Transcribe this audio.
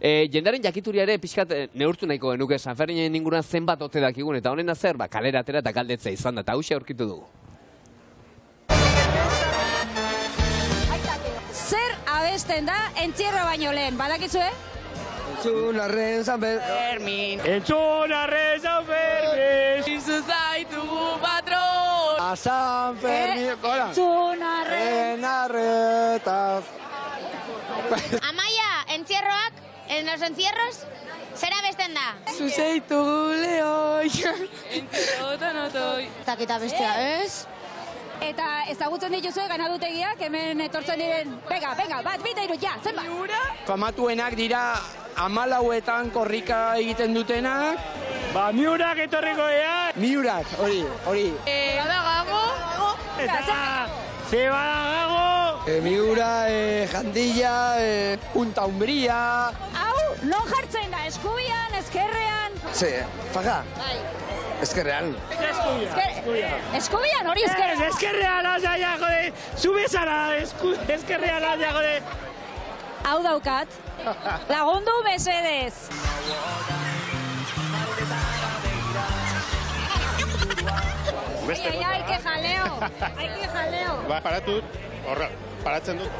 Jendaren jakituria ere pixkat neurtu nahiko genuke Sanferminen inguruan zenbat ote dakigun, eta honena zer, kalera atera eta galdetzea izan da, eta hauxe aurkitu dugu. Zer abesten da entzierro baino lehen, badakizue? Entzunarren San Fermin. Entzunarren San Fermin. Izu zaitugu patron. A San Fermin. Entzunarren arretaz. Amaia, entzierroak, en los encierros, zer abesten da? Zuzeitugu lehoi. Entzierro tanotoi. Zakita bestea, ez? Eta ezagutzen dituzue ganadutegiak, hemen etortzen diren, venga, bat, bita iru, ja, zenbat? Famatuenak dira 14etan korrika egiten dutenak. Ba, miurak etorriko ea. Miurak, hori. Badagago. Eta, ze badagago. Miura, Jandilla, Punta Umbria. Hau, non jartzen da, eskubian, ezkerrean? Ze, faga. Ezkerrean. Eskubian, hori ezkerrean. Ezkerrean, ja, jode. Zubezara, ezkerrean, ja, jode. Hau daukat, lagundu mesedez. Ai, que jaleo. Ba, paratu, horra, paratzen dut.